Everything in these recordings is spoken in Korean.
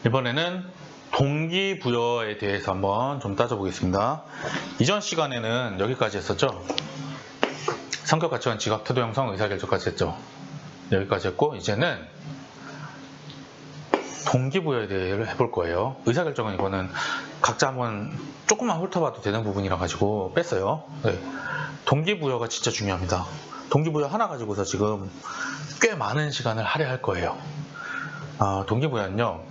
이번에는 동기부여에 대해서 한번 좀 따져보겠습니다. 이전 시간에는 여기까지 했었죠. 성격, 가치관, 지각, 태도, 형성, 의사결정까지 했죠. 여기까지 했고 이제는 동기부여에 대해 해볼 거예요. 의사결정은 이거는 각자 한번 조금만 훑어봐도 되는 부분이라 가지고 뺐어요. 네. 동기부여가 진짜 중요합니다. 동기부여 하나 가지고서 지금 꽤 많은 시간을 할애할 거예요. 동기부여는요,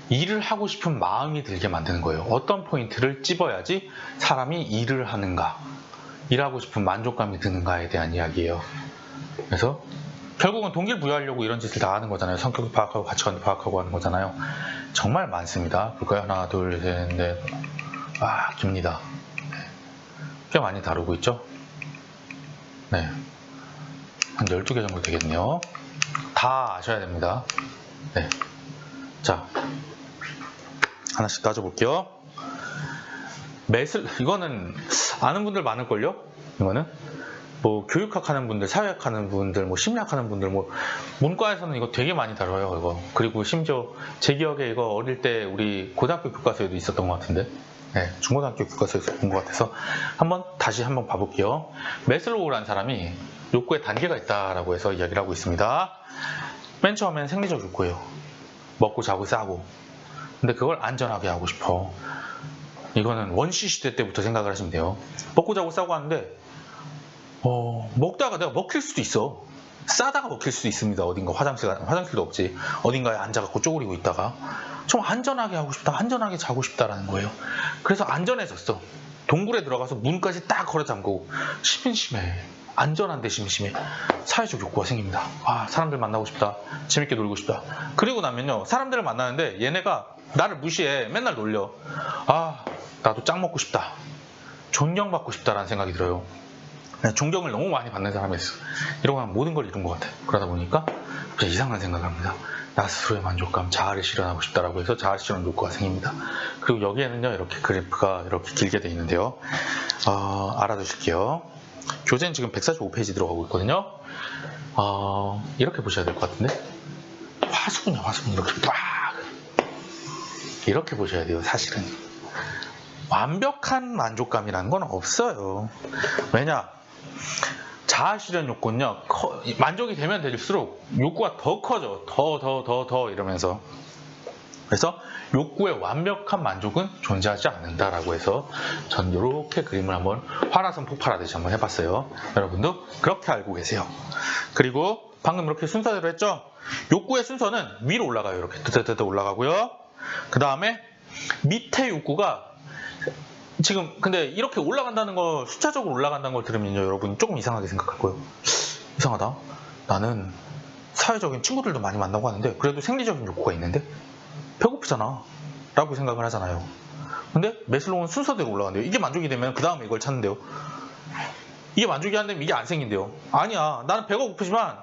일을 하고 싶은 마음이 들게 만드는 거예요. 어떤 포인트를 찝어야지 사람이 일을 하는가, 일하고 싶은 만족감이 드는가에 대한 이야기예요. 그래서 결국은 동기를 부여하려고 이런 짓을 다 하는 거잖아요. 성격도 파악하고 가치관도 파악하고 하는 거잖아요. 정말 많습니다. 볼까요? 하나, 둘, 셋, 넷. 깁니다. 꽤 많이 다루고 있죠? 네. 한 12개 정도 되겠네요. 다 아셔야 됩니다. 네. 자, 하나씩 따져볼게요. 이거는 아는 분들 많을걸요? 이거는 뭐 교육학 하는 분들, 사회학 하는 분들, 뭐 심리학 하는 분들, 뭐 문과에서는 이거 되게 많이 다뤄요, 이거. 그리고 심지어 제 기억에 이거 어릴 때 우리 고등학교 교과서에도 있었던 것 같은데, 네, 중고등학교 교과서에서 본 것 같아서 다시 한번 봐볼게요. 매슬로우라는 사람이 욕구의 단계가 있다라고 해서 이야기를 하고 있습니다. 맨 처음엔 생리적 욕구예요. 먹고 자고 싸고. 근데 그걸 안전하게 하고 싶어. 이거는 원시 시대 때부터 생각을 하시면 돼요. 먹고 자고 싸고 하는데 먹다가 내가 먹힐 수도 있어. 싸다가 먹힐 수도 있습니다. 어딘가 화장실도 없지. 어딘가에 앉아갖고 쪼그리고 있다가 좀 안전하게 하고 싶다, 안전하게 자고 싶다라는 거예요. 그래서 안전해졌어. 동굴에 들어가서 문까지 딱 걸어 잠그고 심심해. 안전한데 심심해. 사회적 욕구가 생깁니다. 사람들 만나고 싶다, 재밌게 놀고 싶다. 그리고 나면요, 사람들을 만나는데 얘네가 나를 무시해. 맨날 놀려. 나도 짱 먹고 싶다, 존경받고 싶다라는 생각이 들어요. 존경을 너무 많이 받는 사람이었어. 이러고 하면 모든 걸 잃은 것 같아. 그러다 보니까 이상한 생각을 합니다. 나 스스로의 만족감, 자아를 실현하고 싶다라고 해서 자아 실현 욕구가 생깁니다. 그리고 여기에는요, 이렇게 그래프가 이렇게 길게 되어 있는데요. 알아두실게요. 교재는 지금 145페이지 들어가고 있거든요. 이렇게 보셔야 될 것 같은데, 화수분이야, 화수분. 이렇게 보셔야 돼요. 사실은 완벽한 만족감이라는 건 없어요. 왜냐? 자아 실현 욕구는요, 만족이 되면 될수록 욕구가 더 커져. 더 이러면서. 그래서 욕구의 완벽한 만족은 존재하지 않는다라고 해서 전 이렇게 그림을 한번 화라선 폭발하듯이 한번 해봤어요. 여러분도 그렇게 알고 계세요. 그리고 방금 이렇게 순서대로 했죠? 욕구의 순서는 위로 올라가요. 이렇게 뜨뜨뜨 올라가고요. 그 다음에 밑에 욕구가 지금 근데 이렇게 올라간다는 거, 숫자적으로 올라간다는 걸 들으면요, 여러분 조금 이상하게 생각할 거예요. 이상하다. 나는 사회적인 친구들도 많이 만나고 하는데 그래도 생리적인 욕구가 있는데 배고프잖아 라고 생각을 하잖아요. 근데 매슬로우는 순서대로 올라간대요. 이게 만족이 되면 그 다음에 이걸 찾는데요. 이게 만족이 안 되면 이게 안 생긴대요. 아니야, 나는 배가 고프지만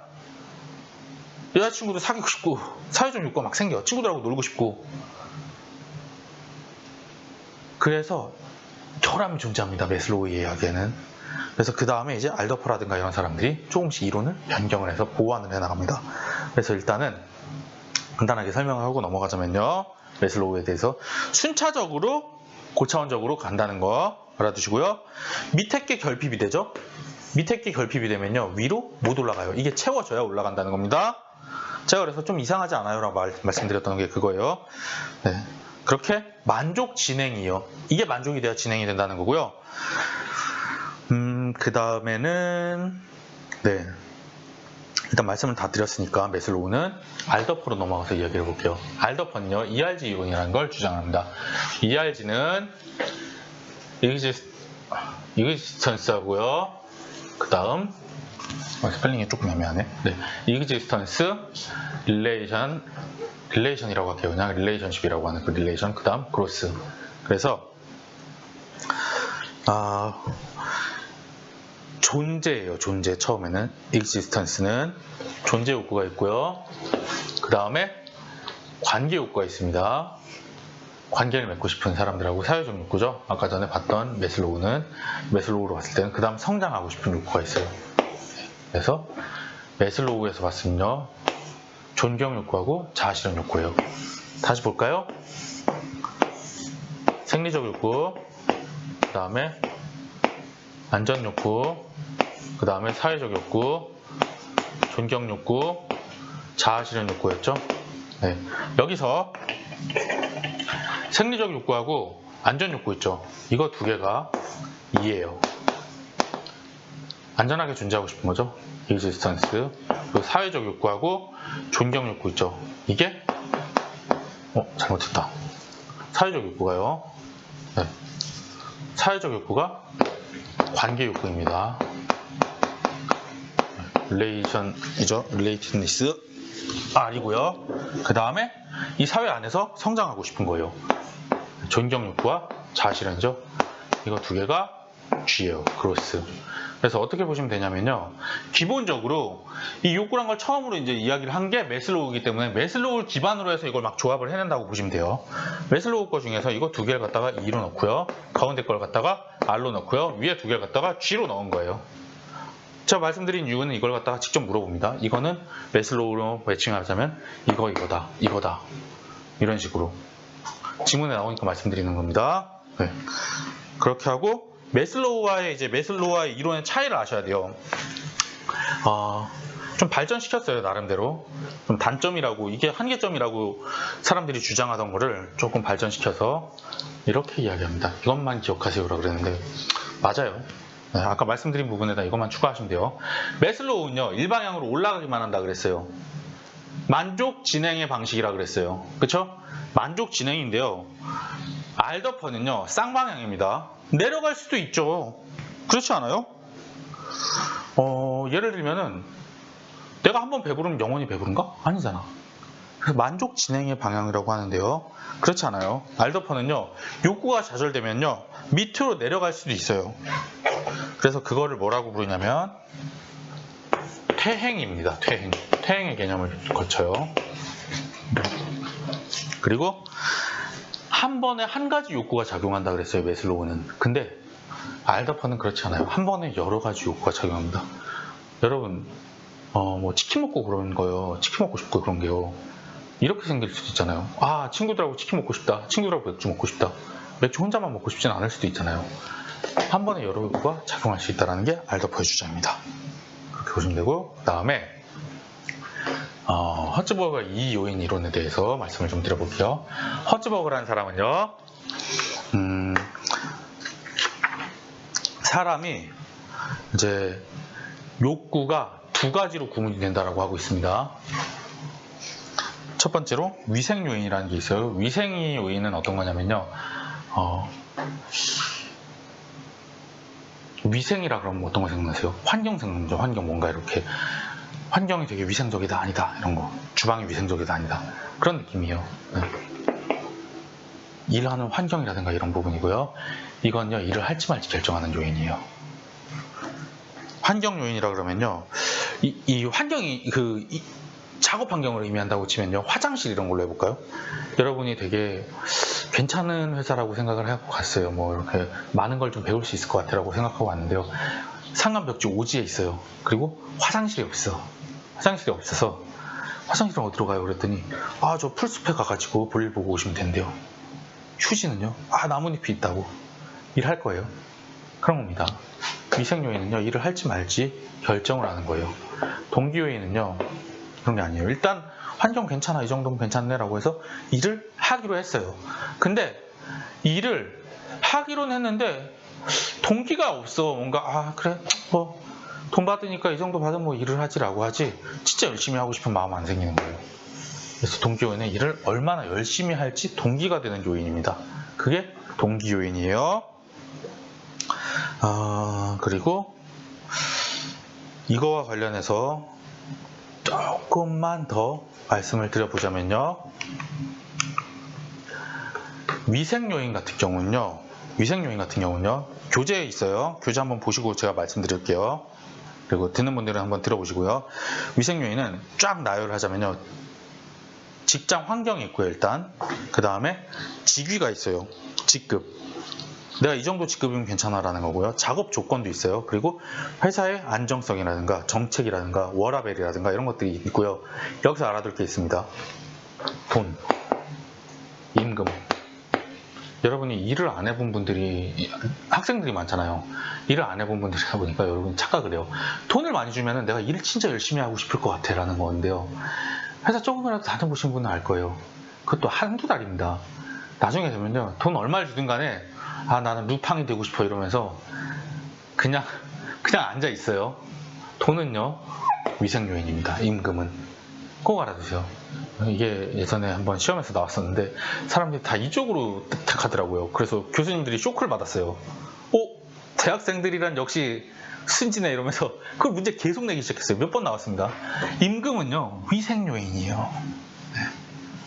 여자친구도 사귀고 싶고 사회적 욕구가 막 생겨. 친구들하고 놀고 싶고. 그래서 혈압이 존재합니다, 매슬로우의 이야기에는. 그래서 그 다음에 이제 알더퍼라든가 이런 사람들이 조금씩 이론을 변경을 해서 보완을 해나갑니다. 그래서 일단은 간단하게 설명을 하고 넘어가자면요, 매슬로우에 대해서 순차적으로 고차원적으로 간다는 거 알아두시고요. 밑에 게 결핍이 되죠. 밑에 게 결핍이 되면요, 위로 못 올라가요. 이게 채워져야 올라간다는 겁니다. 제가 그래서 좀 이상하지 않아요 라고 말씀드렸던 게 그거예요. 네. 그렇게 만족 진행이요. 이게 만족이 돼야 진행이 된다는 거고요. 그 다음에는 일단 말씀을 다 드렸으니까 매슬로우는 알더퍼로 넘어가서 이야기를 해볼게요. 알더퍼는요, ERG 이론이라는 걸 주장합니다. ERG는 이그지스턴스하고요. 그 다음 스펠링이 조금 애매하네. 이그지스턴스, 릴레이션이라고 할게요. 그냥 릴레이션십이라고 하는 그 릴레이션, 그 다음 그로스. 그래서 존재예요. 존재. 처음에는 existence는 존재 욕구가 있고요. 그 다음에 관계 욕구가 있습니다. 관계를 맺고 싶은 사람들하고 사회적 욕구죠. 아까 전에 봤던 매슬로우로 봤을 때는 그 다음 성장하고 싶은 욕구가 있어요. 그래서 매슬로우에서 봤으면요, 존경 욕구하고 자아 실현 욕구예요. 다시 볼까요? 생리적 욕구, 그 다음에 안전 욕구, 그 다음에 사회적 욕구, 존경 욕구, 자아 실현 욕구였죠. 네. 여기서 생리적 욕구하고 안전 욕구 있죠. 이거 두 개가 2예요. 안전하게 존재하고 싶은 거죠. existence. 그리고 사회적 욕구하고 존경 욕구 있죠. 이게 잘못했다. 사회적 욕구가요. 네. 사회적 욕구가 관계 욕구입니다. relation이죠. relatedness R이고요. 그 다음에 이 사회 안에서 성장하고 싶은 거예요. 존경 욕구와 자아 실현이죠. 이거 두 개가 G예요. growth. 그래서 어떻게 보시면 되냐면요. 기본적으로 이 욕구란 걸 처음으로 이제 이야기를 한 게 매슬로우이기 때문에 매슬로우를 기반으로 해서 이걸 막 조합을 해낸다고 보시면 돼요. 매슬로우 거 중에서 이거 두 개를 갖다가 E로 넣고요. 가운데 걸 갖다가 R로 넣고요. 위에 두 개를 갖다가 G로 넣은 거예요. 제가 말씀드린 이유는 이걸 갖다가 직접 물어봅니다. 이거는 매슬로우로 매칭하자면 이거다. 이런 식으로. 지문에 나오니까 말씀드리는 겁니다. 네. 그렇게 하고 매슬로우와의 이론의 차이를 아셔야 돼요. 좀 발전시켰어요, 나름대로. 좀 단점이라고, 이게 한계점이라고 사람들이 주장하던 거를 조금 발전시켜서 이렇게 이야기합니다. 이것만 기억하세요라고 그랬는데 맞아요. 네, 아까 말씀드린 부분에다 이것만 추가하시면 돼요. 매슬로우는요, 일방향으로 올라가기만 한다 그랬어요. 만족 진행의 방식이라 그랬어요. 그쵸? 만족 진행인데요. 알더퍼는요, 쌍방향입니다. 내려갈 수도 있죠. 그렇지 않아요? 예를 들면은 내가 한번 배부르면 영원히 배부른가? 아니잖아. 그래서 만족 진행의 방향이라고 하는데요. 그렇지 않아요. 알더퍼는요, 욕구가 좌절되면요, 밑으로 내려갈 수도 있어요. 그래서 그거를 뭐라고 부르냐면 퇴행입니다. 퇴행의 개념을 거쳐요. 그리고 한 번에 한 가지 욕구가 작용한다 그랬어요, 매슬로우는. 근데 알더퍼는 그렇지 않아요. 한 번에 여러 가지 욕구가 작용합니다. 여러분, 뭐 치킨 먹고 그런 거요. 치킨 먹고 싶고 그런 게요. 이렇게 생길 수도 있잖아요. 친구들하고 치킨 먹고 싶다. 친구들하고 맥주 먹고 싶다. 맥주 혼자만 먹고 싶진 않을 수도 있잖아요. 한 번에 여러 욕구가 작용할 수 있다는 게 알더퍼의 주장입니다. 그렇게 보시면 되고, 그 다음에 허츠버거 이 요인 이론에 대해서 말씀을 좀 드려볼게요. 허츠버거라는 사람은요, 사람이 이제 욕구가 두 가지로 구분이 된다라고 하고 있습니다. 첫 번째로 위생 요인이라는 게 있어요. 위생 요인은 어떤 거냐면요, 위생이라 그러면 어떤 거 생각나세요? 환경 생각나죠. 환경, 뭔가 이렇게 환경이 되게 위생적이다, 아니다, 이런 거. 주방이 위생적이다, 아니다, 그런 느낌이에요. 네. 일하는 환경이라든가 이런 부분이고요. 이건요, 일을 할지 말지 결정하는 요인이에요. 환경 요인이라 그러면요, 이 환경이 작업 환경을 의미한다고 치면요, 화장실 이런 걸로 해볼까요? 여러분이 되게 괜찮은 회사라고 생각을 하고 갔어요. 뭐 이렇게 많은 걸 좀 배울 수 있을 것 같아라고 생각하고 왔는데요. 상간벽지 오지에 있어요. 그리고 화장실이 없어. 화장실이 없어서 화장실은 어디로 가요? 그랬더니 저 풀숲에 가가지고 볼일 보고 오시면 된대요. 휴지는요? 나뭇잎이 있다고. 일할 거예요. 그런 겁니다. 위생 요인은요, 일을 할지 말지 결정을 하는 거예요. 동기 요인은요, 그런 게 아니에요. 일단 환경 괜찮아, 이 정도면 괜찮네 라고 해서 일을 하기로 했어요. 근데 일을 하기로는 했는데 동기가 없어. 뭔가 그래 뭐 돈 받으니까 이 정도 받으면 뭐 일을 하지라고 하지 진짜 열심히 하고 싶은 마음 안 생기는 거예요. 그래서 동기 요인은 일을 얼마나 열심히 할지 동기가 되는 요인입니다. 그게 동기 요인이에요. 그리고 이거와 관련해서 조금만 더 말씀을 드려보자면요, 위생 요인 같은 경우는요, 교재에 있어요. 교재 한번 보시고 제가 말씀드릴게요. 그리고 듣는 분들은 한번 들어보시고요. 위생 요인은 쫙 나열을 하자면요, 직장 환경이 있고요, 일단. 그 다음에 직위가 있어요. 직급. 내가 이 정도 직급이면 괜찮아라는 거고요. 작업 조건도 있어요. 그리고 회사의 안정성이라든가 정책이라든가 워라밸이라든가 이런 것들이 있고요. 여기서 알아둘 게 있습니다. 돈, 임금. 여러분이 일을 안 해본 분들이, 학생들이 많잖아요. 일을 안 해본 분들이 하다 보니까 여러분이 착각을 해요. 돈을 많이 주면은 내가 일을 진짜 열심히 하고 싶을 것 같아 라는 건데요. 회사 조금이라도 다녀보신 분은 알 거예요. 그것도 한두 달입니다. 나중에 되면요, 돈 얼마를 주든 간에 나는 루팡이 되고 싶어 이러면서 그냥 앉아 있어요. 돈은요, 위생요인입니다. 임금은 꼭 알아두세요. 이게 예전에 한번 시험에서 나왔었는데 사람들이 다 이쪽으로 택하더라고요. 그래서 교수님들이 쇼크를 받았어요. 대학생들이란 역시 순진해 이러면서 그걸 문제 계속 내기 시작했어요. 몇 번 나왔습니다. 임금은요, 위생요인이에요. 네,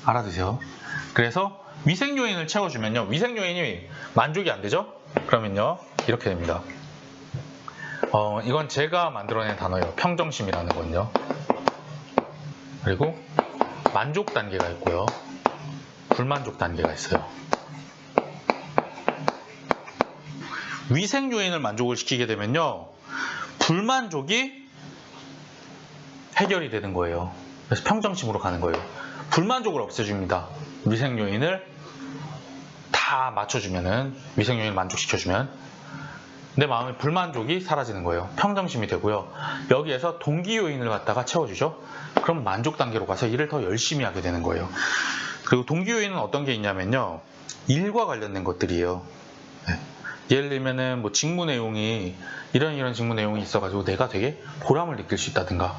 알아두세요. 그래서 위생요인을 채워주면요, 위생요인이 만족이 안 되죠? 그러면요, 이렇게 됩니다. 이건 제가 만들어낸 단어예요. 평정심이라는 건요. 그리고 만족 단계가 있고요, 불만족 단계가 있어요. 위생 요인을 만족을 시키게 되면요, 불만족이 해결이 되는 거예요. 그래서 평정심으로 가는 거예요. 불만족을 없애줍니다. 위생 요인을 다 맞춰주면은, 위생 요인을 만족시켜주면 내 마음의 불만족이 사라지는 거예요. 평정심이 되고요. 여기에서 동기 요인을 갖다가 채워주죠. 그럼 만족 단계로 가서 일을 더 열심히 하게 되는 거예요. 그리고 동기 요인은 어떤 게 있냐면요, 일과 관련된 것들이에요. 네. 예를 들면은 뭐 직무 내용이 이런 직무 내용이 있어가지고 내가 되게 보람을 느낄 수 있다든가,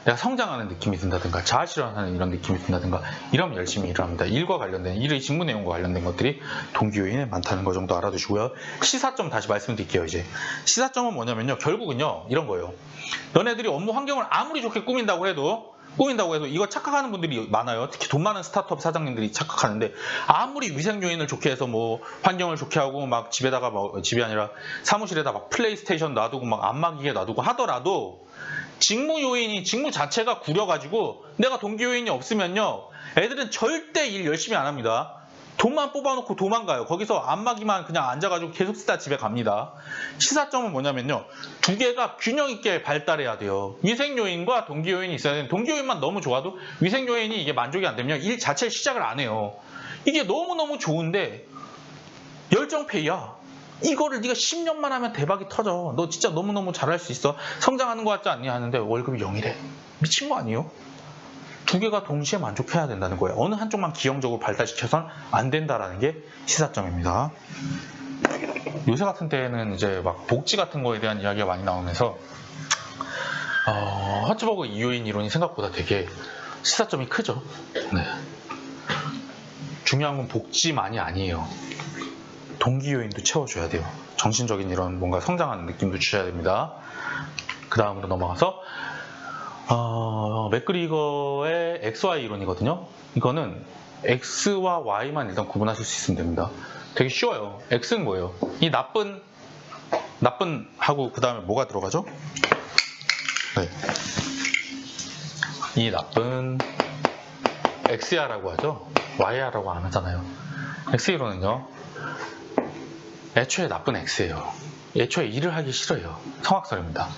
내가 성장하는 느낌이 든다든가, 자아실현하는 이런 느낌이 든다든가, 이러면 열심히 일을 합니다. 일과 관련된, 일의 직무 내용과 관련된 것들이 동기 요인에 많다는 거 정도 알아두시고요. 시사점 다시 말씀드릴게요. 이제 시사점은 뭐냐면요, 결국은요, 이런 거예요. 너네들이 업무 환경을 아무리 좋게 꾸민다고 해도 이거 착각하는 분들이 많아요. 특히 돈 많은 스타트업 사장님들이 착각하는데, 아무리 위생 요인을 좋게 해서 뭐 환경을 좋게 하고 막 집에다가 집이 아니라 사무실에다 막 플레이스테이션 놔두고 막 안마기계 놔두고 하더라도 직무 요인이, 직무 자체가 구려가지고 내가 동기 요인이 없으면요, 애들은 절대 일 열심히 안 합니다. 돈만 뽑아놓고 도망가요. 거기서 안마기만 그냥 앉아가지고 계속 쓰다 집에 갑니다. 시사점은 뭐냐면요, 두 개가 균형 있게 발달해야 돼요. 위생 요인과 동기 요인이 있어야 되는데, 동기 요인만 너무 좋아도 위생 요인이 이게 만족이 안 되면 일 자체를 시작을 안 해요. 이게 너무너무 좋은데 열정페이야. 이거를 네가 10년만 하면 대박이 터져. 너 진짜 너무너무 잘할 수 있어. 성장하는 것 같지 않니? 하는데 월급이 0이래. 미친 거 아니에요? 두 개가 동시에 만족해야 된다는 거예요. 어느 한쪽만 기형적으로 발달시켜서는 안 된다라는 게 시사점입니다. 요새 같은 때에는 이제 막 복지 같은 거에 대한 이야기가 많이 나오면서 허츠버그 이요인 이론이 생각보다 되게 시사점이 크죠. 네. 중요한 건 복지만이 아니에요. 동기 요인도 채워줘야 돼요. 정신적인 이런 뭔가 성장하는 느낌도 주셔야 됩니다. 그 다음으로 넘어가서 맥그리거의 XY 이론이거든요. 이거는 X와 Y만 일단 구분하실 수 있으면 됩니다. 되게 쉬워요. X는 뭐예요? 이 나쁜 하고 그 다음에 뭐가 들어가죠? 네. 이 나쁜 X야라고 하죠. Y야라고 안 하잖아요. X 이론은요, 애초에 나쁜 X예요. 애초에 일을 하기 싫어요. 성악설입니다.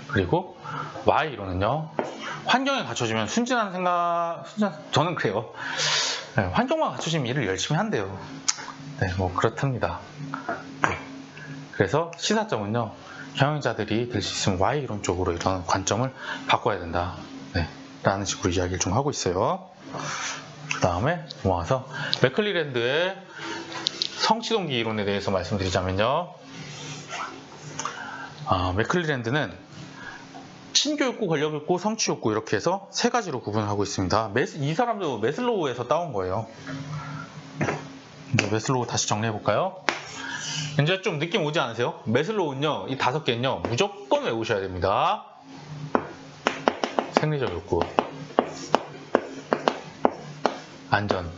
그리고 Y 이론은요, 환경이 갖춰지면 순진한 생각, 저는 그래요. 네, 환경만 갖춰지면 일을 열심히 한대요. 네, 뭐 그렇답니다. 네. 그래서 시사점은요, 경영자들이 될 수 있으면 Y 이론 쪽으로 이런 관점을 바꿔야 된다. 네, 라는 식으로 이야기를 좀 하고 있어요. 그 다음에 넘어가서 맥클리랜드의 성취동기 이론에 대해서 말씀드리자면요, 맥클리랜드는 친교육구, 권력욕구, 성취욕구 이렇게 해서 세 가지로 구분하고 있습니다. 이 사람도 메슬로우에서 따온 거예요. 이제 메슬로우 다시 정리해볼까요? 이제 좀 느낌 오지 않으세요? 메슬로우는요, 이 5개는요 무조건 외우셔야 됩니다. 생리적 욕구, 안전,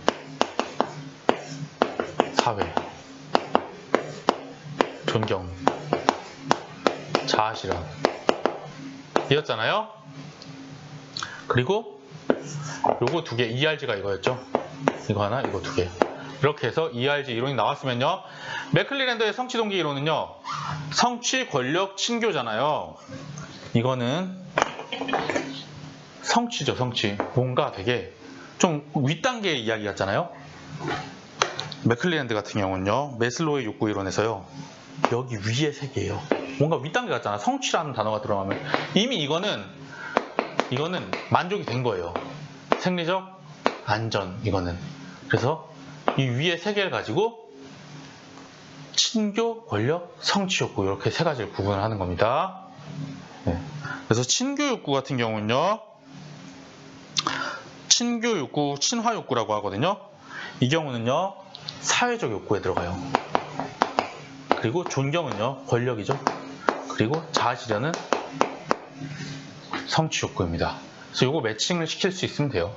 사회, 존경, 자아실현 이었잖아요. 그리고 요거 2개, ERG가 이거였죠. 이거 하나, 이거 2개. 이렇게 해서 ERG 이론이 나왔으면요. 맥클리랜더의 성취 동기 이론은요. 성취, 권력, 친교잖아요. 이거는 성취죠, 성취. 뭔가 되게 좀 윗단계의 이야기 같잖아요. 맥클리랜드 같은 경우는요. 매슬로우의 욕구 이론에서요. 여기 위에 세 개예요. 뭔가 윗단계 같잖아. 성취라는 단어가 들어가면 이미 이거는 만족이 된 거예요. 생리적 안전 이거는. 그래서 이 위에 세 개를 가지고 친교, 권력, 성취 욕구 이렇게 세 가지를 구분을 하는 겁니다. 네. 그래서 친교 욕구 같은 경우는요. 친교 욕구, 친화 욕구라고 하거든요. 이 경우는요. 사회적 욕구에 들어가요. 그리고 존경은요. 권력이죠. 그리고 자아실현은 성취 욕구입니다. 그래서 이거 매칭을 시킬 수 있으면 돼요.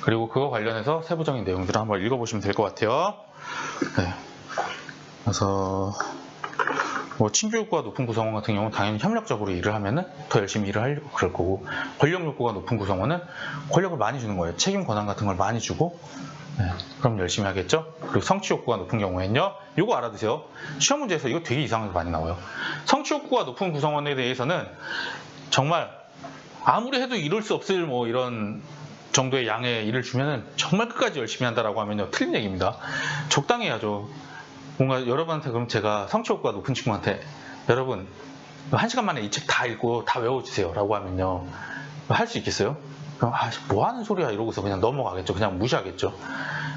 그리고 그거 관련해서 세부적인 내용들을 한번 읽어보시면 될 것 같아요. 네. 그래서 뭐 친교 욕구가 높은 구성원 같은 경우는 당연히 협력적으로 일을 하면은 더 열심히 일을 하려고 그럴 거고, 권력 욕구가 높은 구성원은 권력을 많이 주는 거예요. 책임 권한 같은 걸 많이 주고, 네, 그럼 열심히 하겠죠. 그리고 성취 욕구가 높은 경우에는요, 이거 알아두세요. 시험 문제에서 이거 되게 이상하게 많이 나와요. 성취 욕구가 높은 구성원에 대해서는 정말 아무리 해도 이룰 수 없을 뭐 이런 정도의 양의 일을 주면은 정말 끝까지 열심히 한다라고 하면요, 틀린 얘기입니다. 적당히 해야죠. 뭔가 여러분한테 그럼 제가 성취 욕구가 높은 친구한테 여러분 1시간 만에 이 책 다 읽고 다 외워주세요 라고 하면요, 할 수 있겠어요? 그럼 뭐 하는 소리야 이러고서 그냥 넘어가겠죠. 그냥 무시하겠죠.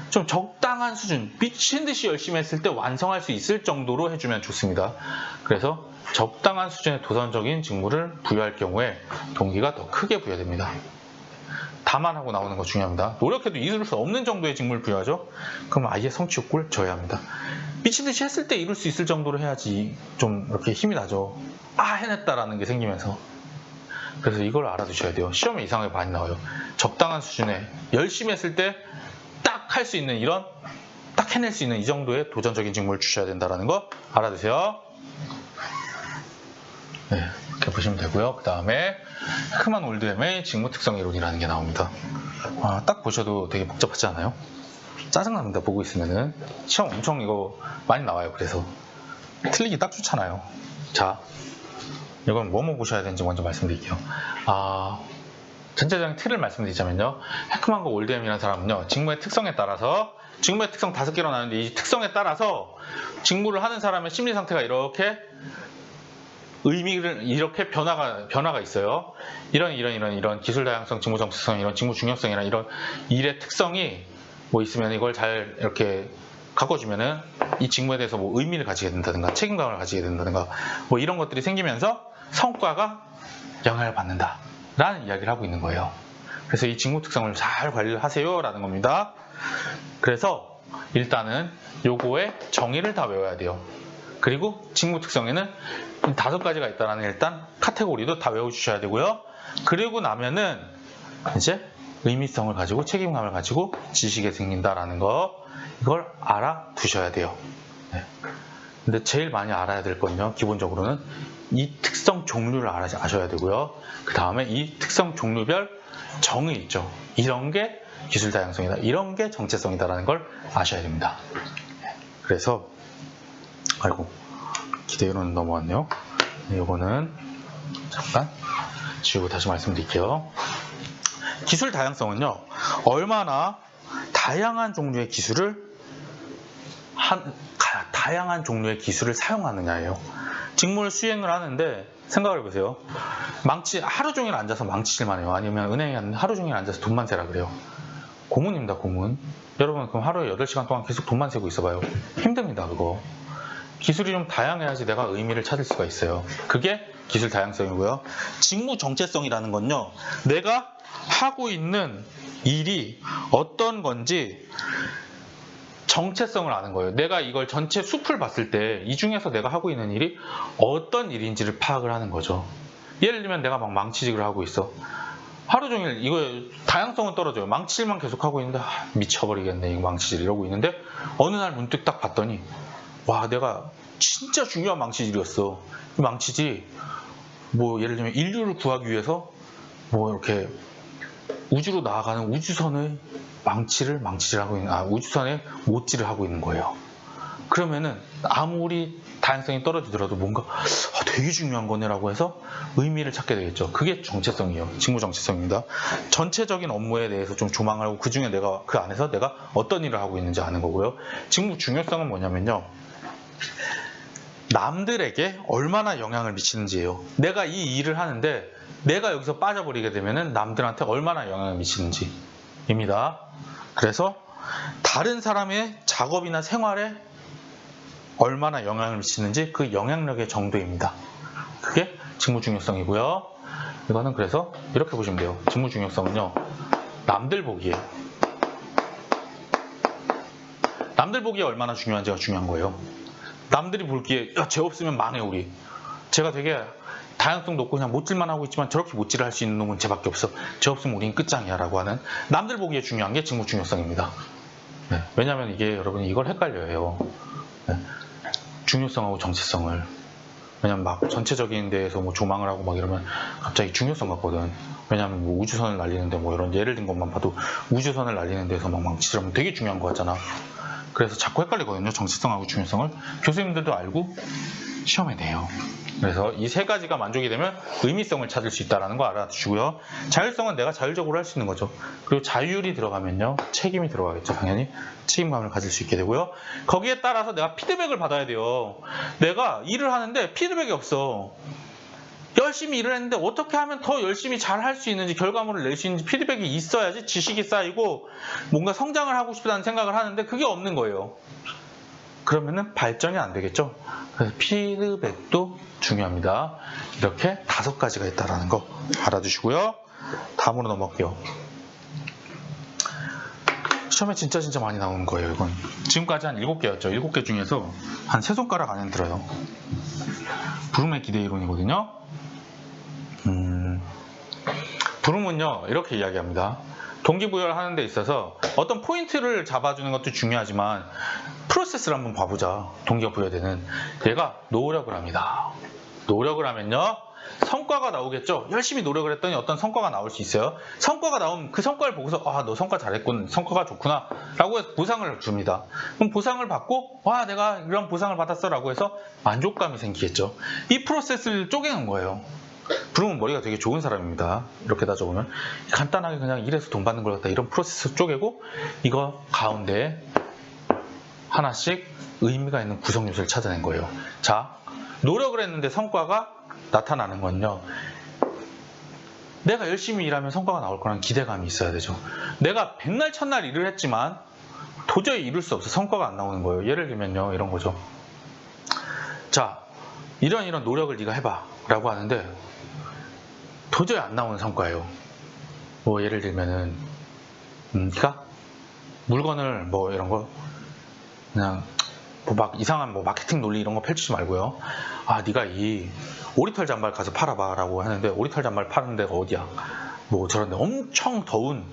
좀 적당한 수준, 미친 듯이 열심히 했을 때 완성할 수 있을 정도로 해주면 좋습니다. 그래서 적당한 수준의 도전적인 직무를 부여할 경우에 동기가 더 크게 부여됩니다. 다만 하고 나오는 거 중요합니다. 노력해도 이룰 수 없는 정도의 직무를 부여하죠. 그럼 아예 성취 욕구를 져야 합니다. 미친 듯이 했을 때 이룰 수 있을 정도로 해야지 좀 이렇게 힘이 나죠. 해냈다라는 게 생기면서. 그래서 이걸 알아두셔야 돼요. 시험에 이상하게 많이 나와요. 적당한 수준에 열심히 했을 때 딱 할 수 있는 이런, 딱 해낼 수 있는 이 정도의 도전적인 직무를 주셔야 된다는 거 알아두세요. 네, 이렇게 보시면 되고요. 그 다음에 헤크만 올드햄의 직무 특성 이론이라는 게 나옵니다. 딱 보셔도 되게 복잡하지 않아요? 짜증납니다. 보고 있으면은. 시험 엄청 이거 많이 나와요. 그래서 틀리기 딱 좋잖아요. 자, 이건 뭐뭐 보셔야 되는지 먼저 말씀드릴게요. 전체적인 틀을 말씀드리자면요. 헤크만과 올드햄이라는 사람은요, 직무의 특성에 따라서, 직무의 특성 5개로 나누는데 이 특성에 따라서 직무를 하는 사람의 심리 상태가 이렇게 의미를, 이렇게 변화가 있어요. 이런 기술 다양성, 직무 정체성, 이런 직무 중요성이나 이런 일의 특성이 뭐 있으면 이걸 잘 이렇게 가꿔주면은 이 직무에 대해서 뭐 의미를 가지게 된다든가 책임감을 가지게 된다든가 뭐 이런 것들이 생기면서 성과가 영향을 받는다 라는 이야기를 하고 있는 거예요. 그래서 이 직무 특성을 잘 관리를 하세요 라는 겁니다. 그래서 일단은 요거의 정의를 다 외워야 돼요. 그리고 직무 특성에는 5가지가 있다라는 일단 카테고리도 다 외워주셔야 되고요. 그리고 나면은 이제 의미성을 가지고 책임감을 가지고 지식이 생긴다라는 거, 이걸 알아두셔야 돼요. 네. 근데 제일 많이 알아야 될 건요, 기본적으로는 이 특성 종류를 아셔야 되고요. 그 다음에 이 특성 종류별 정의 있죠. 이런 게 기술 다양성이다, 이런 게 정체성이다라는 걸 아셔야 됩니다. 그래서 기대로는 넘어왔네요. 이거는 잠깐 지우고 다시 말씀드릴게요. 기술 다양성은요, 얼마나 다양한 종류의 기술을 사용하느냐예요. 직무를 수행을 하는데 생각을 해보세요. 하루 종일 앉아서 망치질만 해요. 아니면 은행에 하루 종일 앉아서 돈만 세라 그래요. 고문입니다, 고문. 여러분 그럼 하루에 8시간 동안 계속 돈만 세고 있어봐요. 힘듭니다, 그거. 기술이 좀 다양해야지 내가 의미를 찾을 수가 있어요. 그게 기술 다양성이고요. 직무 정체성이라는 건요, 내가 하고 있는 일이 어떤 건지 정체성을 아는 거예요. 내가 이걸 전체 숲을 봤을 때 이 중에서 내가 하고 있는 일이 어떤 일인지를 파악을 하는 거죠. 예를 들면 내가 막 망치질을 하고 있어. 하루 종일 이거 다양성은 떨어져요. 망치질만 계속 하고 있는데 미쳐버리겠네 이거 망치질 이러고 있는데 어느 날 문득 딱 봤더니 와, 내가 진짜 중요한 망치질이었어. 이 망치질이 뭐 예를 들면 인류를 구하기 위해서 뭐 이렇게 우주로 나아가는 우주선의 망치를 하고 있는, 우주선에 못질을 하고 있는 거예요. 그러면은 아무리 다양성이 떨어지더라도 뭔가 되게 중요한 거네라고 해서 의미를 찾게 되겠죠. 그게 정체성이에요. 직무 정체성입니다. 전체적인 업무에 대해서 좀 조망을 하고 그 중에 내가 그 안에서 내가 어떤 일을 하고 있는지 아는 거고요. 직무 중요성은 뭐냐면요. 남들에게 얼마나 영향을 미치는지예요. 내가 이 일을 하는데 내가 여기서 빠져버리게 되면은 남들한테 얼마나 영향을 미치는지입니다. 그래서 다른 사람의 작업이나 생활에 얼마나 영향을 미치는지 그 영향력의 정도입니다. 그게 직무 중요성이고요. 이거는 그래서 이렇게 보시면 돼요. 직무 중요성은요. 남들 보기에 얼마나 중요한지가 중요한 거예요. 남들이 보기에 쟤 없으면 망해 우리. 쟤가 되게 다양성 높고 그냥 못질만 하고 있지만 저렇게 못질을 할 수 있는 놈은 쟤밖에 없어. 쟤 없으면 우린 끝장이야 라고 하는 남들 보기에 중요한 게 직무 중요성입니다. 네. 왜냐하면 이게 여러분이 이걸 헷갈려요. 네. 중요성하고 정체성을. 왜냐면 막 전체적인 데에서 뭐 조망을 하고 막 이러면 갑자기 중요성 같거든. 왜냐면 뭐 우주선을 날리는데 뭐 이런 예를 든 것만 봐도 우주선을 날리는 데서 막 망치질 하면 되게 중요한 거 같잖아. 그래서 자꾸 헷갈리거든요. 정체성하고 중요성을. 교수님들도 알고 시험에 내요. 그래서 이 세 가지가 만족이 되면 의미성을 찾을 수 있다는 거 알아두시고요. 자율성은 내가 자율적으로 할 수 있는 거죠. 그리고 자율이 들어가면요. 책임이 들어가겠죠. 당연히 책임감을 가질 수 있게 되고요. 거기에 따라서 내가 피드백을 받아야 돼요. 내가 일을 하는데 피드백이 없어. 열심히 일을 했는데 어떻게 하면 더 열심히 잘 할 수 있는지 결과물을 낼 수 있는지 피드백이 있어야지 지식이 쌓이고 뭔가 성장을 하고 싶다는 생각을 하는데 그게 없는 거예요. 그러면은 발전이 안 되겠죠. 그래서 피드백도 중요합니다. 이렇게 5가지가 있다는 거 알아두시고요. 다음으로 넘어갈게요. 시험에 진짜 많이 나오는 거예요. 이건 지금까지 한 7개였죠. 7개 중에서 한 3손가락 안에 들어요. 브룸의 기대 이론이거든요. 브룸은요 이렇게 이야기합니다. 동기부여를 하는 데 있어서 어떤 포인트를 잡아주는 것도 중요하지만 프로세스를 한번 봐보자. 동기가 부여되는. 얘가 노력을 합니다. 노력을 하면요 성과가 나오겠죠. 열심히 노력을 했더니 어떤 성과가 나올 수 있어요. 성과가 나오면 그 성과를 보고서 너 성과 잘했군, 성과가 좋구나 라고 해서 보상을 줍니다. 그럼 보상을 받고 내가 이런 보상을 받았어 라고 해서 만족감이 생기겠죠. 이 프로세스를 쪼개는 거예요. 브룸은 머리가 되게 좋은 사람입니다. 이렇게 따져보면 간단하게 그냥 일해서 돈 받는 걸 갖다 이런 프로세스 쪼개고 이거 가운데 하나씩 의미가 있는 구성 요소를 찾아낸 거예요. 자, 노력을 했는데 성과가 나타나는 건요. 내가 열심히 일하면 성과가 나올 거라는 기대감이 있어야 되죠. 내가 백날 첫날 일을 했지만 도저히 이룰 수 없어 성과가 안 나오는 거예요. 예를 들면요. 이런 거죠. 자, 이런 노력을 네가 해봐 라고 하는데 도저히 안 나오는 성과예요. 뭐 예를 들면은 네가 물건을 뭐 이런 거 그냥 막 이상한 뭐 마케팅 논리 이런 거 펼치지 말고요. 네가 이 오리털 잠발 가서 팔아봐 라고 하는데 오리털 잠발 파는 데가 어디야? 뭐 저런데 엄청 더운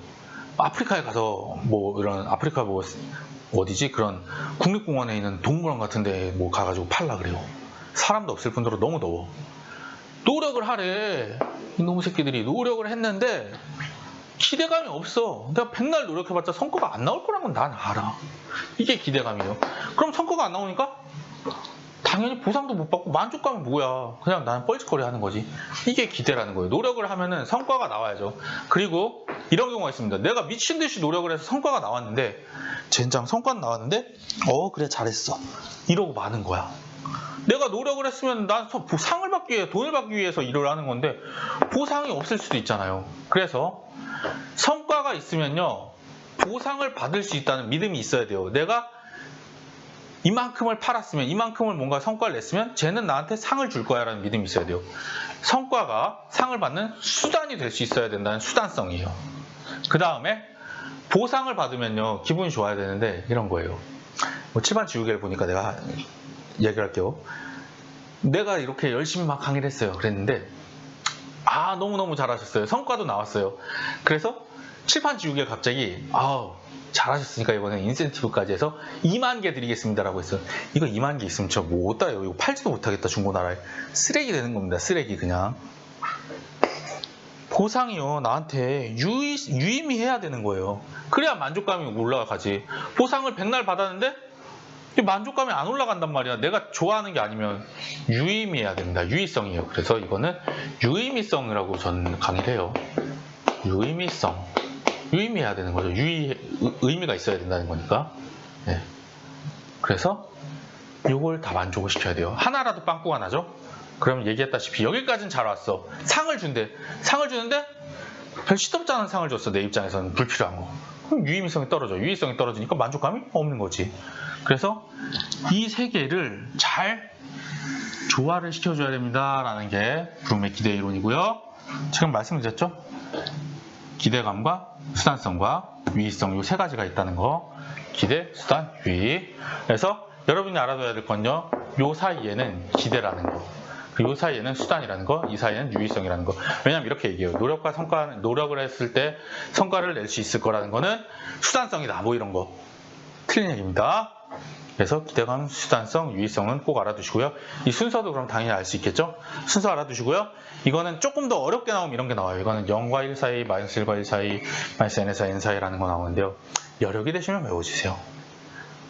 아프리카에 가서 뭐 이런 아프리카 뭐 어디지? 그런 국립공원에 있는 동물원 같은 데 뭐 가가지고 팔라 그래요. 사람도 없을 뿐더러 너무 더워. 노력을 하래. 이놈의 새끼들이 노력을 했는데 기대감이 없어. 내가 백날 노력해봤자 성과가 안 나올 거란 건 난 알아. 이게 기대감이에요. 그럼 성과가 안 나오니까 당연히 보상도 못 받고 만족감은 뭐야. 그냥 나는 뻘짓거리 하는 거지. 이게 기대라는 거예요. 노력을 하면은 성과가 나와야죠. 그리고 이런 경우가 있습니다. 내가 미친 듯이 노력을 해서 성과가 나왔는데 젠장 성과는 나왔는데 그래 잘했어. 이러고 마는 거야. 내가 노력을 했으면 난 상을 받기 위해 돈을 받기 위해서 일을 하는 건데 보상이 없을 수도 있잖아요. 그래서 성과가 있으면요 보상을 받을 수 있다는 믿음이 있어야 돼요. 내가 이만큼을 팔았으면 이만큼을 뭔가 성과를 냈으면 쟤는 나한테 상을 줄 거야 라는 믿음이 있어야 돼요. 성과가 상을 받는 수단이 될 수 있어야 된다는 수단성이에요. 그 다음에 보상을 받으면요 기분이 좋아야 되는데 이런 거예요. 뭐 칠판 지우개를 보니까 내가 얘기를 할게요. 내가 이렇게 열심히 막 강의를 했어요. 그랬는데 너무너무 잘하셨어요. 성과도 나왔어요. 그래서 칠판 지우개 갑자기 잘하셨으니까 이번에 인센티브까지 해서 2만 개 드리겠습니다 라고 했어요. 이거 2만 개 있으면 저 뭐 어따요. 이거 팔지도 못하겠다. 중고나라에 쓰레기 되는 겁니다. 쓰레기 그냥 보상이요 나한테 유의미해야 되는 거예요. 그래야 만족감이 올라가지. 보상을 백날 받았는데 만족감이 안 올라간단 말이야. 내가 좋아하는 게 아니면 유의미해야 됩니다. 유의성이에요. 그래서 이거는 유의미성이라고 저는 강의를 해요. 유의미성. 유의미해야 되는 거죠. 의미가 있어야 된다는 거니까. 네. 그래서 이걸 다 만족을 시켜야 돼요. 하나라도 빵꾸가 나죠? 그럼 얘기했다시피 여기까지는 잘 왔어. 상을 준대. 상을 주는데 별 시덥지 않은 상을 줬어. 내 입장에서는 불필요한 거. 그럼 유의미성이 떨어져. 유의성이 떨어지니까 만족감이 없는 거지. 그래서 이 세 개를 잘 조화를 시켜줘야 됩니다. 라는 게 브룸의 기대 이론이고요. 지금 말씀드렸죠? 기대감과 수단성과 유의성 이 세 가지가 있다는 거. 기대, 수단, 유의. 그래서 여러분이 알아둬야 될 건요. 요 사이에는 기대라는 거. 요 사이에는 수단이라는 거, 이 사이에는 유의성이라는 거. 왜냐면 이렇게 얘기해요. 노력과 성과, 노력을 했을 때 성과를 낼 수 있을 거라는 거는 수단성이다. 뭐 이런 거. 틀린 얘기입니다. 그래서 기대감, 수단성, 유의성은 꼭 알아두시고요. 이 순서도 그럼 당연히 알 수 있겠죠? 순서 알아두시고요. 이거는 조금 더 어렵게 나오면 이런 게 나와요. 이거는 0과 1 사이, 마이너스 1과 1 사이, 마이너스 n에서 n 사이라는 거 나오는데요. 여력이 되시면 외워주세요.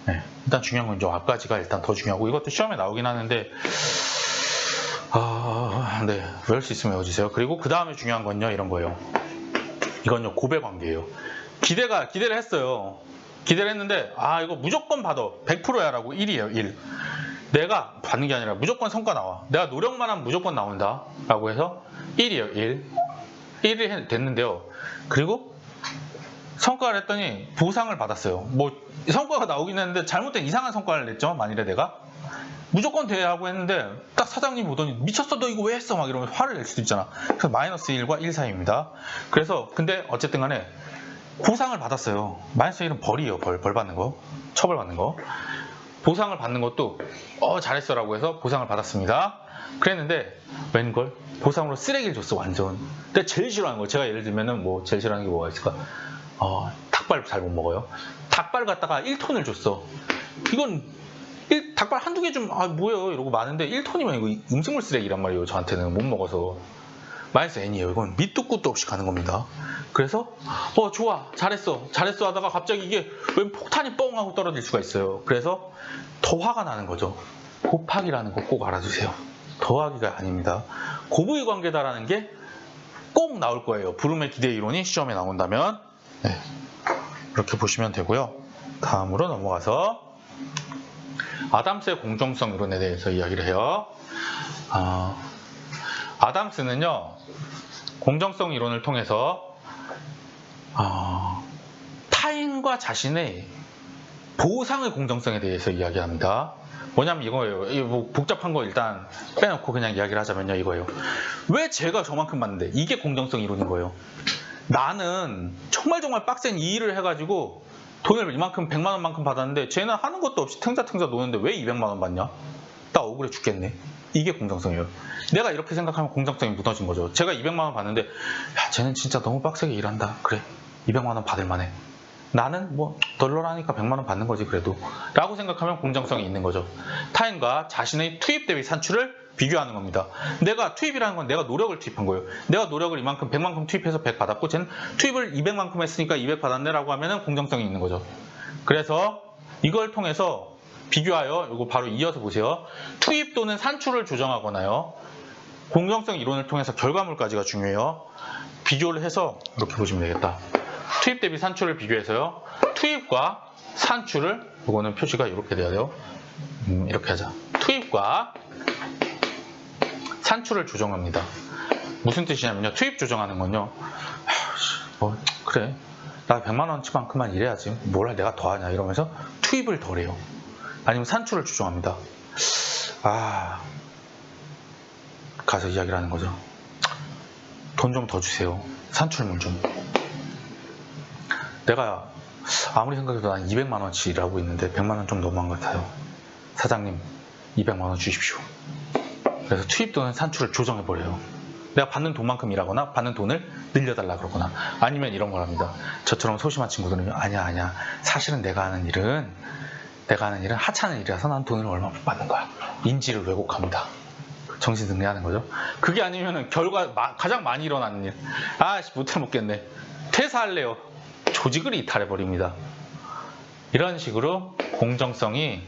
네, 일단 중요한 건 이 앞까지가 일단 더 중요하고 이것도 시험에 나오긴 하는데 네, 외울 수 있으면 외워주세요. 그리고 그 다음에 중요한 건요, 이런 거예요. 이건요, 고배 관계예요. 기대를 했어요. 기대를 했는데, 이거 무조건 받아. 100%야 라고 1이에요, 1. 내가 받는 게 아니라 무조건 성과 나와. 내가 노력만 하면 무조건 나온다. 라고 해서 1이에요, 1. 1이 됐는데요. 그리고 성과를 했더니 보상을 받았어요. 뭐, 성과가 나오긴 했는데 잘못된 이상한 성과를 냈죠, 만일에 내가. 무조건 돼 하고 했는데 딱 사장님 보더니 미쳤어 너 이거 왜 했어 막 이러면서 화를 낼 수도 있잖아. 그래서 마이너스 1과 1 사이입니다. 그래서 근데 어쨌든 간에 보상을 받았어요. 마이너스 1은 벌이에요. 벌 받는 거. 처벌 받는 거. 보상을 받는 것도 잘했어 라고 해서 보상을 받았습니다. 그랬는데 웬걸 보상으로 쓰레기를 줬어. 완전. 근데 제일 싫어하는 거 제가 예를 들면은 뭐 제일 싫어하는 게 뭐가 있을까. 닭발 잘 못 먹어요. 닭발 갖다가 1톤을 줬어. 이건 닭발 한두 개 좀 뭐예요 이러고 많은데 1톤이면 이거 음식물 쓰레기란 말이에요. 저한테는 못 먹어서. 마이너스 n이에요. 이건 밑도 끝도 없이 가는 겁니다. 그래서 좋아 잘했어 하다가 갑자기 이게 웬 폭탄이 뻥 하고 떨어질 수가 있어요. 그래서 더 화가 나는 거죠. 곱하기라는 거 꼭 알아두세요. 더하기가 아닙니다. 고부의 관계다라는 게 꼭 나올 거예요. 브룸의 기대 이론이 시험에 나온다면. 네, 이렇게 보시면 되고요. 다음으로 넘어가서 아담스의 공정성 이론에 대해서 이야기를 해요. 아담스는요, 공정성 이론을 통해서 타인과 자신의 보상의 공정성에 대해서 이야기합니다. 뭐냐면 이거예요. 뭐 복잡한 거 일단 빼놓고 그냥 이야기를 하자면요, 이거예요. 왜 제가 저만큼 받는데? 이게 공정성 이론인 거예요. 나는 정말 빡센 이 일을 해가지고 돈을 이만큼 100만 원만큼 받았는데 쟤는 하는 것도 없이 탱자탱자 노는데 왜 200만 원 받냐? 나 억울해 죽겠네. 이게 공정성이에요. 내가 이렇게 생각하면 공정성이 무너진 거죠. 제가 200만 원 받는데 야 쟤는 진짜 너무 빡세게 일한다. 그래 200만 원 받을 만해. 나는 뭐 덜러라니까 100만 원 받는 거지 그래도 라고 생각하면 공정성이 있는 거죠. 타인과 자신의 투입 대비 산출을 비교하는 겁니다. 내가 투입이라는 건 내가 노력을 투입한 거예요. 내가 노력을 이만큼 100만큼 투입해서 100 받았고 쟤는 투입을 200만큼 했으니까 200 받았네 라고 하면 공정성이 있는 거죠. 그래서 이걸 통해서 비교하여 이거 바로 이어서 보세요. 투입 또는 산출을 조정하거나요. 공정성 이론을 통해서 결과물까지가 중요해요. 비교를 해서 이렇게 보시면 되겠다. 투입 대비 산출을 비교해서요. 투입과 산출을 이거는 표시가 이렇게 돼야 돼요. 이렇게 하자. 투입과 산출을 조정합니다. 무슨 뜻이냐면요. 투입 조정하는 건요. 그래. 나 100만 원치만큼만 일해야지. 뭘 내가 더하냐 이러면서 투입을 덜해요. 아니면 산출을 조정합니다. 가서 이야기를 하는 거죠. 돈 좀 더 주세요. 산출물 좀. 내가 아무리 생각해도 난 200만 원치 일하고 있는데 100만 원 좀 너무한 것 같아요. 사장님 200만 원 주십시오. 그래서 투입 또는 산출을 조정해버려요. 내가 받는 돈만큼 일하거나 받는 돈을 늘려달라 그러거나 아니면 이런 걸 합니다. 저처럼 소심한 친구들은 아니야 사실은 내가 하는 일은 하찮은 일이라서 난 돈을 얼마 못 받는 거야. 인지를 왜곡합니다. 정신 승리하는 거죠. 그게 아니면은 결과 가장 많이 일어나는 일. 아씨 못해 먹겠네. 퇴사할래요. 조직을 이탈해버립니다. 이런 식으로 공정성이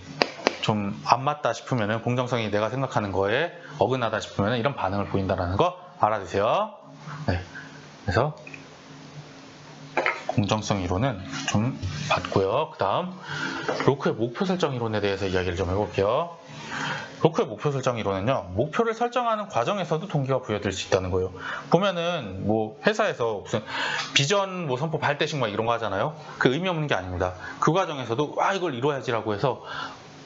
좀 안 맞다 싶으면은, 공정성이 내가 생각하는 거에 어긋나다 싶으면은 이런 반응을 보인다는 거 알아두세요. 네. 그래서 공정성 이론은 좀 봤고요. 그 다음 로크의 목표 설정 이론에 대해서 이야기를 좀 해볼게요. 로크의 목표 설정 이론은요, 목표를 설정하는 과정에서도 동기가 부여될 수 있다는 거예요. 보면은 뭐 회사에서 무슨 비전 뭐 선포 발대식 막 이런 거 하잖아요. 그 의미 없는 게 아닙니다. 그 과정에서도 이걸 이뤄야지라고 해서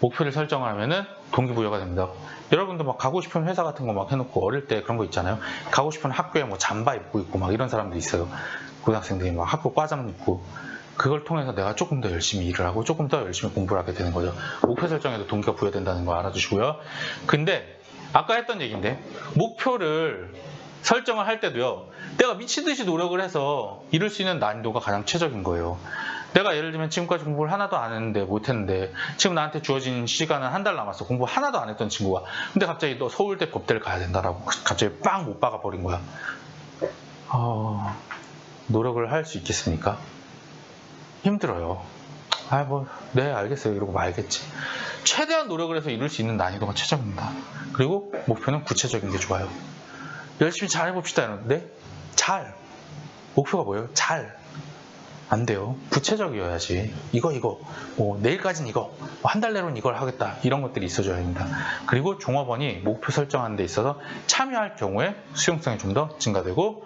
목표를 설정을 하면은 동기부여가 됩니다. 여러분도 막 가고 싶은 회사 같은 거 막 해놓고, 어릴 때 그런 거 있잖아요. 가고 싶은 학교에 뭐 잠바 입고 있고 막 이런 사람도 있어요. 고등학생들이 막 학교 과장 입고, 그걸 통해서 내가 조금 더 열심히 일을 하고 조금 더 열심히 공부를 하게 되는 거죠. 목표 설정에도 동기가 부여된다는 거 알아두시고요. 근데 아까 했던 얘기인데, 목표를 설정을 할 때도요, 내가 미치듯이 노력을 해서 이룰 수 있는 난이도가 가장 최적인 거예요. 내가 예를 들면 지금까지 공부를 하나도 안 했는데, 못했는데, 지금 나한테 주어진 시간은 한 달 남았어. 공부 하나도 안 했던 친구가. 근데 갑자기 너 서울대 법대를 가야 된다라고 갑자기 빵 못 박아 버린 거야. 노력을 할 수 있겠습니까? 힘들어요. 네, 알겠어요. 이러고 말겠지. 최대한 노력을 해서 이룰 수 있는 난이도가 최적입니다. 그리고 목표는 구체적인 게 좋아요. 열심히 잘 해봅시다. 이러는데, 목표가 뭐예요? 안 돼요. 구체적이어야지. 이거. 내일까지는 이거. 한 달 내로는 이걸 하겠다. 이런 것들이 있어줘야 합니다. 그리고 종업원이 목표 설정하는 데 있어서 참여할 경우에 수용성이 좀 더 증가되고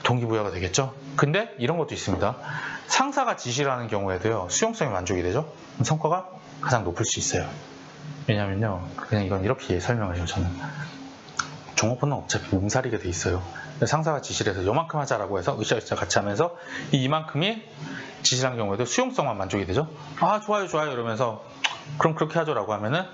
동기부여가 되겠죠. 근데 이런 것도 있습니다. 상사가 지시를 하는 경우에도요, 수용성이 만족이 되죠. 성과가 가장 높을 수 있어요. 왜냐면요, 그냥 이건 이렇게 설명하시면, 저는 종업원은 어차피 몸살이게 돼 있어요. 상사가 지시를 해서 요만큼 하자라고 해서 으쌰으쌰 같이 하면서 이만큼이 지시한 경우에도 수용성만 만족이 되죠. 좋아요 이러면서 그럼 그렇게 하죠라고 하면은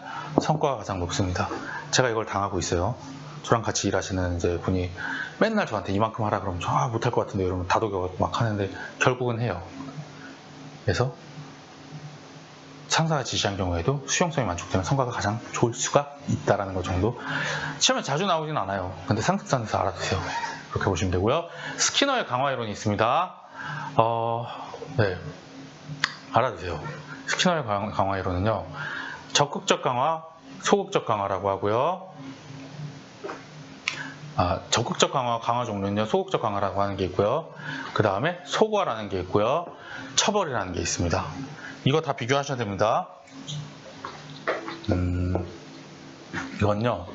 성과가 가장 높습니다. 제가 이걸 당하고 있어요. 저랑 같이 일하시는 이제 분이 맨날 저한테 이만큼 하라 그러면 저 못할 것 같은데 이러면 다독여 막 하는데 결국은 해요. 그래서 상사가 지시한 경우에도 수용성이 만족되면 성과가 가장 좋을 수가 있다는 것 정도. 시험에 자주 나오진 않아요. 근데 상식선에서 알아두세요. 그렇게 보시면 되고요. 스키너의 강화 이론이 있습니다. 네, 알아두세요. 스키너의 강화 이론은요, 적극적 강화, 소극적 강화라고 하고요. 적극적 강화 종류는요, 소극적 강화라고 하는 게 있고요. 그 다음에 소거라는 게 있고요. 처벌이라는 게 있습니다. 이거 다 비교하셔야 됩니다. 이건요,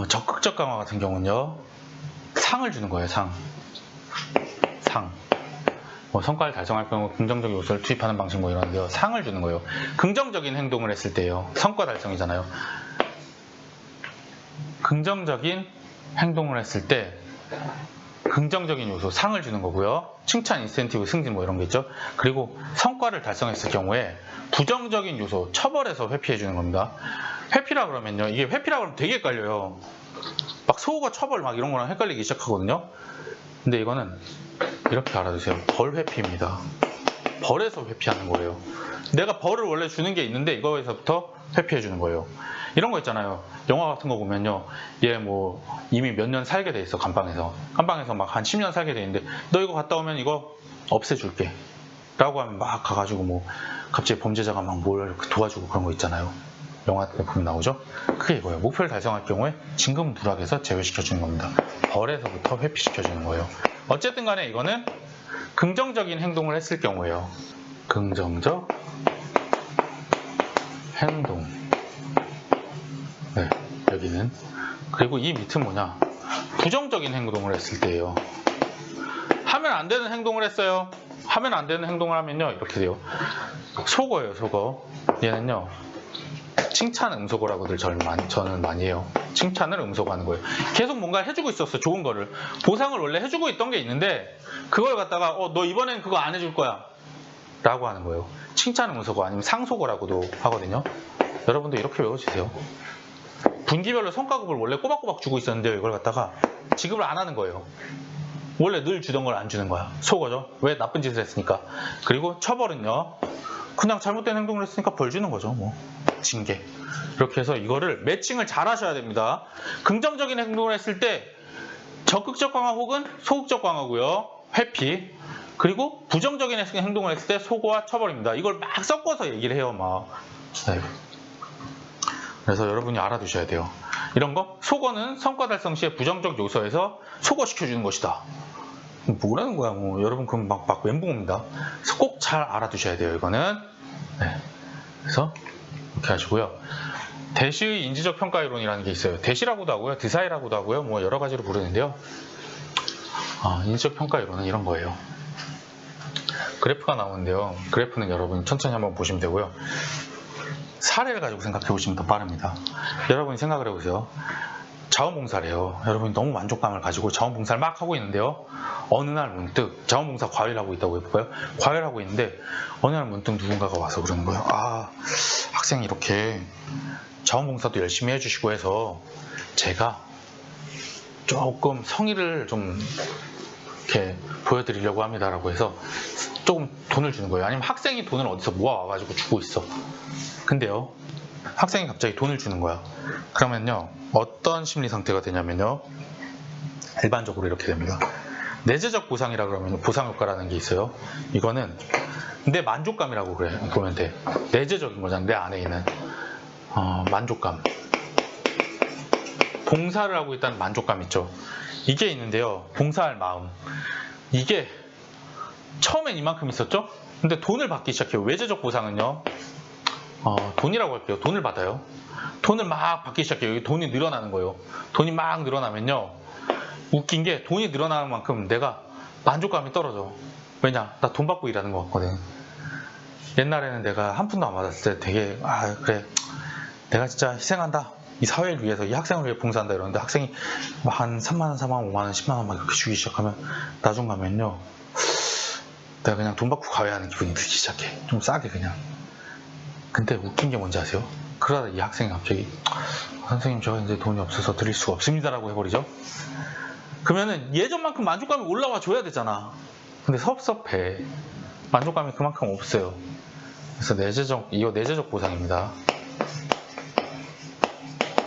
적극적 강화 같은 경우는요, 상을 주는 거예요. 상. 성과를 달성할 경우 긍정적 요소를 투입하는 방식 뭐 이런데요. 상을 주는 거예요. 긍정적인 행동을 했을 때요. 성과 달성이잖아요. 긍정적인 행동을 했을 때 긍정적인 요소, 상을 주는 거고요. 칭찬, 인센티브, 승진 뭐 이런 게 있죠. 그리고 성과를 달성했을 경우에 부정적인 요소, 처벌해서 회피해 주는 겁니다. 회피라 그러면요, 이게 회피라 그러면 되게 헷갈려요. 막 소호가 처벌 막 이런 거랑 헷갈리기 시작하거든요. 근데 이거는 이렇게 알아두세요. 벌 회피입니다. 벌에서 회피하는 거예요. 내가 벌을 원래 주는 게 있는데 이거에서부터 회피해 주는 거예요. 이런 거 있잖아요. 영화 같은 거 보면요, 얘 뭐 이미 몇 년 살게 돼 있어. 감방에서 막 한 10년 살게 돼 있는데, 너 이거 갔다 오면 이거 없애줄게 라고 하면 막 가가지고 뭐 갑자기 범죄자가 막 뭘 도와주고 그런 거 있잖아요. 영화 같은 거 보면 나오죠. 그게 이거예요. 목표를 달성할 경우에 진금 누락에서 제외시켜주는 겁니다. 벌에서부터 회피시켜주는 거예요. 어쨌든 간에 이거는 긍정적인 행동을 했을 경우예요. 긍정적 행동. 네, 여기는. 그리고 이 밑은 뭐냐, 부정적인 행동을 했을 때예요. 하면 안 되는 행동을 했어요. 하면 안 되는 행동을 하면요, 이렇게 돼요. 속어예요. 속어. 얘는요, 칭찬 음소거라고들 저는 많이 해요. 칭찬을 음소거하는 거예요. 계속 뭔가 해주고 있었어. 좋은 거를. 보상을 원래 해주고 있던 게 있는데 그걸 갖다가 너 이번엔 그거 안 해줄 거야 라고 하는 거예요. 칭찬 음소거, 아니면 상소거라고도 하거든요. 여러분도 이렇게 외워주세요. 분기별로 성과급을 원래 꼬박꼬박 주고 있었는데 이걸 갖다가 지급을 안 하는 거예요. 원래 늘 주던 걸 안 주는 거야. 소거죠. 왜? 나쁜 짓을 했으니까. 그리고 처벌은요, 그냥 잘못된 행동을 했으니까 벌 주는 거죠. 뭐 징계. 이렇게 해서 이거를 매칭을 잘 하셔야 됩니다. 긍정적인 행동을 했을 때 적극적 강화 혹은 소극적 강화고요. 회피. 그리고 부정적인 행동을 했을 때 소고와 처벌입니다. 이걸 막 섞어서 얘기를 해요. 막. 네. 그래서 여러분이 알아두셔야 돼요. 이런 거 소거는 성과 달성 시의 부정적 요소에서 소거시켜주는 것이다. 뭐라는 거야 뭐. 여러분 그럼 막 멘붕 옵니다. 그래서 꼭 잘 알아두셔야 돼요. 이거는. 네. 그래서 이렇게 하시고요. 대시의 인지적 평가 이론이라는 게 있어요. 대시라고도 하고요. 드사이라고도 하고요. 뭐 여러 가지로 부르는데요. 인지적 평가 이론은 이런 거예요. 그래프가 나오는데요. 그래프는 여러분 천천히 한번 보시면 되고요. 사례를 가지고 생각해 보시면 더 빠릅니다. 여러분이 생각을 해보세요. 자원봉사래요. 여러분이 너무 만족감을 가지고 자원봉사를 막 하고 있는데요. 어느 날 문득 자원봉사 과외를 하고 있다고 해볼까요? 과외를 하고 있는데 어느 날 문득 누군가가 와서 그러는 거예요. 학생이 이렇게 자원봉사도 열심히 해주시고 해서 제가 조금 성의를 좀 이렇게 보여드리려고 합니다라고 해서 조금 돈을 주는 거예요. 아니면 학생이 돈을 어디서 모아와가지고 주고 있어. 근데요, 학생이 갑자기 돈을 주는 거야. 그러면요, 어떤 심리 상태가 되냐면요, 일반적으로 이렇게 됩니다. 내재적 보상이라 그러면 보상효과라는 게 있어요. 이거는 내 만족감이라고 보면 돼. 내재적인 거잖아. 내 안에 있는 만족감. 봉사를 하고 있다는 만족감 있죠. 이게 있는데요. 봉사할 마음. 이게 처음엔 이만큼 있었죠? 근데 돈을 받기 시작해요. 외재적 보상은요. 돈이라고 할게요. 돈을 받아요. 돈을 막 받기 시작해요. 여기 돈이 늘어나는 거예요. 돈이 막 늘어나면요. 웃긴 게 돈이 늘어나는 만큼 내가 만족감이 떨어져. 왜냐? 나 돈 받고 일하는 거 같거든. 옛날에는 내가 한 푼도 안 받았을 때 되게 그래. 내가 진짜 희생한다. 이 사회를 위해서, 이 학생을 위해 봉사한다 이러는데 학생이 한 3만원, 4만원, 5만원, 10만원 막 이렇게 주기 시작하면 나중 가면요. 내가 그냥 돈 받고 과외하는 기분이 들기 시작해. 좀 싸게 그냥. 근데 웃긴 게 뭔지 아세요? 그러다 이 학생이 갑자기 선생님 제가 이제 돈이 없어서 드릴 수가 없습니다 라고 해버리죠. 그러면은 예전만큼 만족감이 올라와 줘야 되잖아. 근데 섭섭해. 만족감이 그만큼 없어요. 그래서 이거 내재적 보상입니다.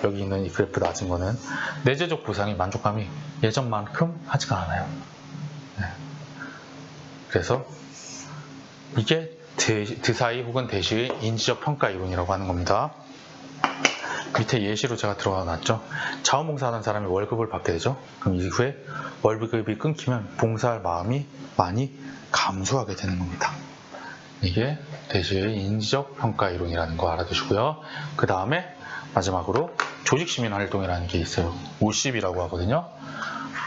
여기 있는 이 그래프 낮은 거는 내재적 보상이 만족감이 예전만큼 하지가 않아요. 네. 그래서 이게 드사이 혹은 대시의 인지적 평가 이론이라고 하는 겁니다. 밑에 예시로 제가 들어가 놨죠. 자원봉사하는 사람이 월급을 받게 되죠. 그럼 이후에 월급이 끊기면 봉사할 마음이 많이 감소하게 되는 겁니다. 이게 대시의 인지적 평가 이론이라는 거 알아두시고요. 그 다음에 마지막으로 조직시민활동이라는 게 있어요. OCB라고 하거든요.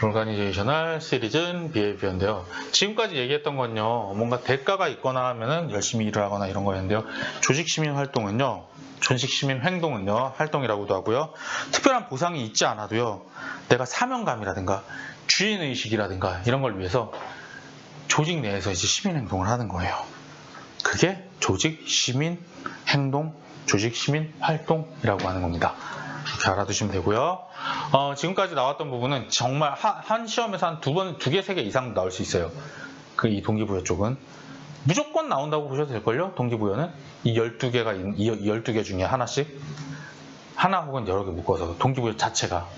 Organizational Citizen Behavior인데요. 지금까지 얘기했던 건요, 뭔가 대가가 있거나 하면은 열심히 일을 하거나 이런 거였는데요. 조직시민활동은요, 조직시민행동은요, 활동이라고도 하고요. 특별한 보상이 있지 않아도요, 내가 사명감이라든가 주인의식이라든가 이런 걸 위해서 조직 내에서 이제 시민행동을 하는 거예요. 그게 조직시민행동, 조직시민활동이라고 하는 겁니다. 이렇게 알아두시면 되고요. 지금까지 나왔던 부분은 정말 한 시험에서 한 두 개, 세 개 이상 나올 수 있어요. 이 동기부여 쪽은. 무조건 나온다고 보셔도 될걸요? 동기부여는? 이 12개 중에 하나씩? 하나 혹은 여러 개 묶어서 동기부여 자체가.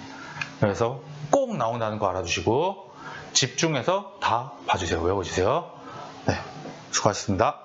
그래서 꼭 나온다는 거 알아두시고 집중해서 다 봐주세요. 외워주세요. 네, 수고하셨습니다.